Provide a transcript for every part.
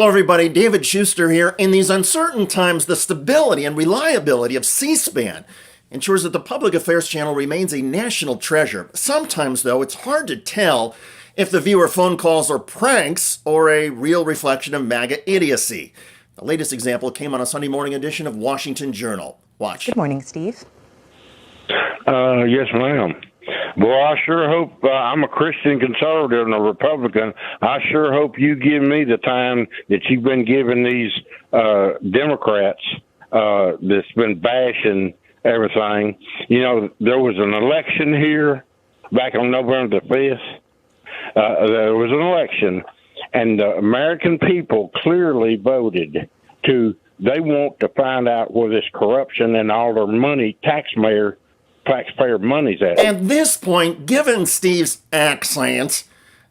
Hello, everybody. David Schuster here. In these uncertain times, the stability and reliability of C-SPAN ensures that the public affairs channel remains a national treasure. Sometimes, though, it's hard to tell if the viewer phone calls are pranks or a real reflection of MAGA idiocy. The latest example came on a Sunday morning edition of Washington Journal. Watch. Good morning, Steve. Yes, ma'am. Well, I sure hope I'm a Christian conservative and a Republican. I sure hope you give me the time that you've been giving these Democrats that's been bashing everything. You know, there was an election here back on November the 5th. There was an election, and the American people clearly voted they want to find out where this corruption and all their money, taxpayer money's at. At this point, given Steve's accent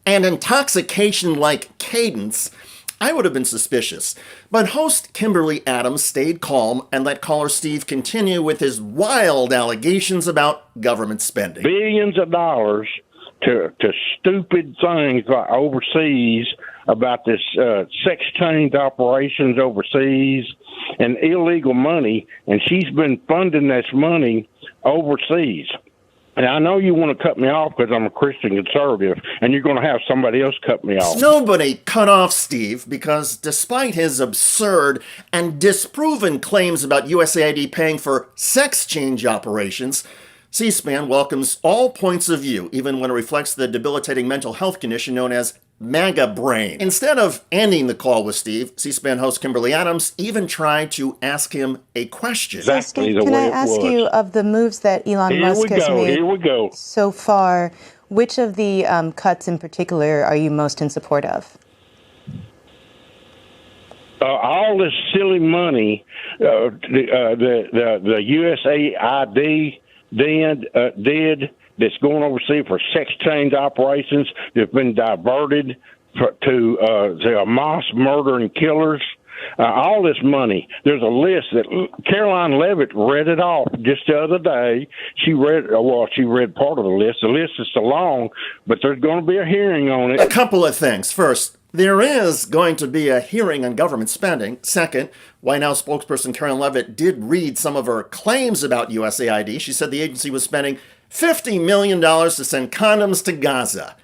and intoxication-like cadence, I would have been suspicious. But host Kimberly Adams stayed calm and let caller Steve continue with his wild allegations about government spending. Billions of dollars to stupid things like overseas, about this sex change operations overseas and illegal money, and she's been funding this money overseas. And I know you want to cut me off because I'm a Christian conservative, and you're going to have somebody else cut me off. Nobody cut off Steve because despite his absurd and disproven claims about USAID paying for sex change operations, C-SPAN welcomes all points of view, even when it reflects the debilitating mental health condition known as MAGA brain. Instead of ending the call with Steve, C-SPAN host Kimberly Adams even tried to ask him a question. Exactly the Can way I it ask was. you, of the moves that Elon Musk has made so far, which of the cuts in particular are you most in support of? All this silly money, the USAID did that's going overseas for sex change operations that's been diverted to the Hamas murdering killers. All this money. There's a list that Caroline Levitt read it off just the other day. She read part of the list. The list is so long, but there's going to be a hearing on it. A couple of things. First, there is going to be a hearing on government spending. Second, White House spokesperson Caroline Levitt did read some of her claims about USAID. She said the agency was spending $50 million to send condoms to Gaza.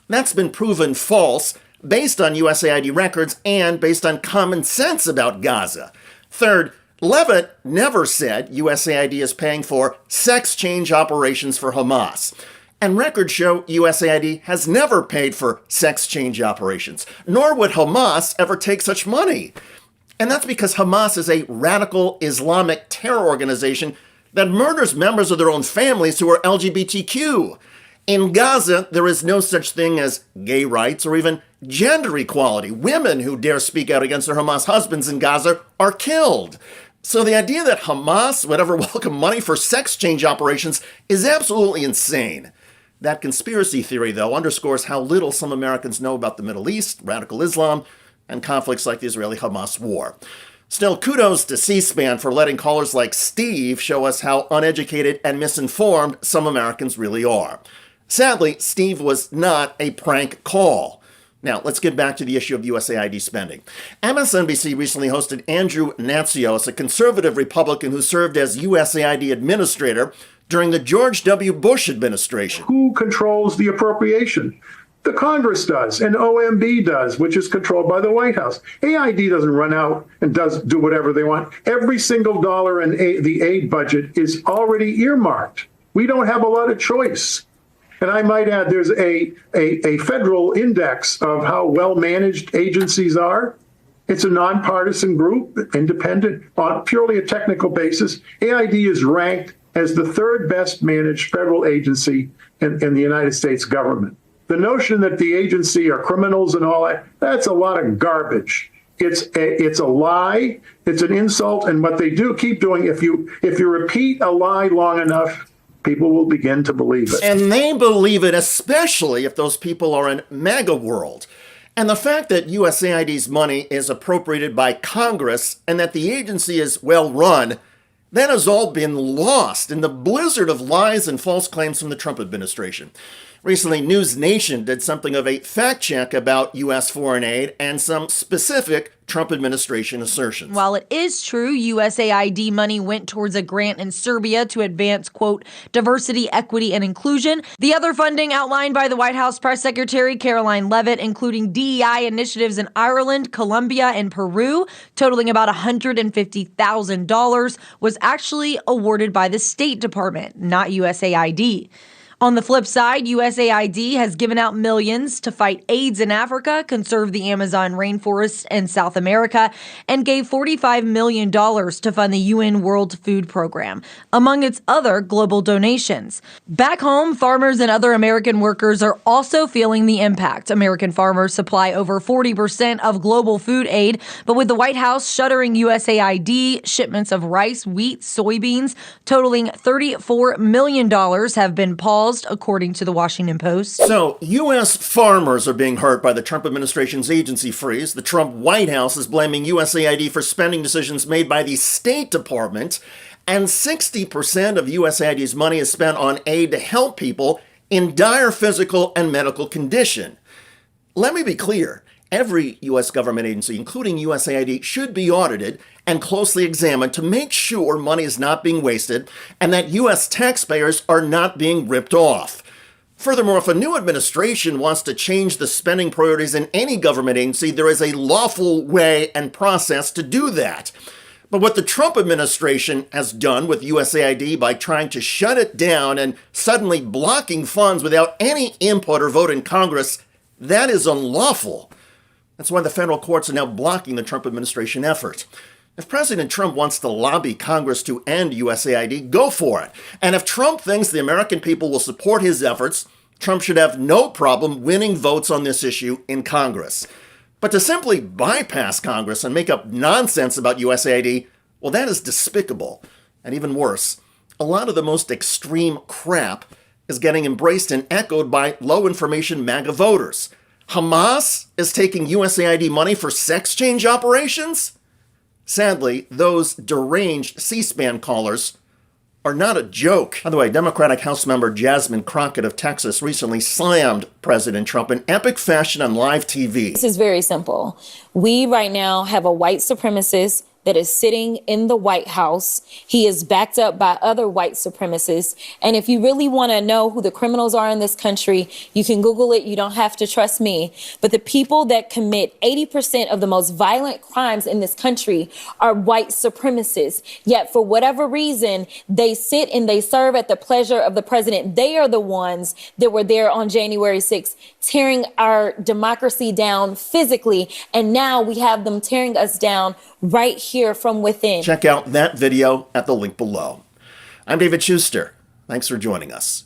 That's been proven false based on USAID records and based on common sense about Gaza. Third, Levitt never said USAID is paying for sex change operations for Hamas. And records show USAID has never paid for sex change operations, nor would Hamas ever take such money. And that's because Hamas is a radical Islamic terror organization that murders members of their own families who are LGBTQ. In Gaza, there is no such thing as gay rights or even gender equality. Women who dare speak out against their Hamas husbands in Gaza are killed. So the idea that Hamas would ever welcome money for sex change operations is absolutely insane. That conspiracy theory, though, underscores how little some Americans know about the Middle East, radical Islam, and conflicts like the Israeli-Hamas war. Still, kudos to C-SPAN for letting callers like Steve show us how uneducated and misinformed some Americans really are. Sadly, Steve was not a prank call. Now, let's get back to the issue of USAID spending. MSNBC recently hosted Andrew Natsios, a conservative Republican who served as USAID administrator during the George W. Bush administration. Who controls the appropriation? The Congress does, and OMB does, which is controlled by the White House. AID doesn't run out and do whatever they want. Every single dollar in the aid budget is already earmarked. We don't have a lot of choice. And I might add, there's a federal index of how well managed agencies are. It's a nonpartisan group, independent, on purely a technical basis. AID is ranked as the third best managed federal agency in the United States government. The notion that the agency are criminals and all that, that's a lot of garbage. It's a lie. It's an insult. And what they do keep doing, if you repeat a lie long enough, people will begin to believe it. And they believe it, especially if those people are in MAGA world. And the fact that USAID's money is appropriated by Congress and that the agency is well run, that has all been lost in the blizzard of lies and false claims from the Trump administration. Recently, News Nation did something of a fact check about U.S. foreign aid and some specific Trump administration assertions. While it is true USAID money went towards a grant in Serbia to advance, quote, diversity, equity, and inclusion, the other funding outlined by the White House press secretary Caroline Leavitt, including DEI initiatives in Ireland, Colombia, and Peru, totaling about $150,000, was actually awarded by the State Department, not USAID. On the flip side, USAID has given out millions to fight AIDS in Africa, conserve the Amazon rainforest in South America, and gave $45 million to fund the UN World Food Program, among its other global donations. Back home, farmers and other American workers are also feeling the impact. American farmers supply over 40% of global food aid, but with the White House shuttering USAID, shipments of rice, wheat, soybeans totaling $34 million have been paused, according to the Washington Post. So, U.S. farmers are being hurt by the Trump administration's agency freeze. The Trump White House is blaming USAID for spending decisions made by the State Department, and 60% of USAID's money is spent on aid to help people in dire physical and medical condition. Let me be clear. Every U.S. government agency, including USAID, should be audited and closely examined to make sure money is not being wasted and that U.S. taxpayers are not being ripped off. Furthermore, if a new administration wants to change the spending priorities in any government agency, there is a lawful way and process to do that. But what the Trump administration has done with USAID by trying to shut it down and suddenly blocking funds without any input or vote in Congress, that is unlawful. That's why the federal courts are now blocking the Trump administration effort. If President Trump wants to lobby Congress to end USAID, go for it. And if Trump thinks the American people will support his efforts, Trump should have no problem winning votes on this issue in Congress. But to simply bypass Congress and make up nonsense about USAID, well, that is despicable. And even worse, a lot of the most extreme crap is getting embraced and echoed by low-information MAGA voters. Hamas is taking USAID money for sex change operations? Sadly, those deranged C-SPAN callers are not a joke. By the way, Democratic House member Jasmine Crockett of Texas recently slammed President Trump in epic fashion on live TV. This is very simple. We right now have a white supremacist that is sitting in the White House. He is backed up by other white supremacists. And if you really want to know who the criminals are in this country, you can Google it. You don't have to trust me. But the people that commit 80% of the most violent crimes in this country are white supremacists. Yet for whatever reason, they sit and they serve at the pleasure of the president. They are the ones that were there on January 6th, tearing our democracy down physically. And now we have them tearing us down right here from within. Check out that video at the link below. I'm David Schuster. Thanks for joining us.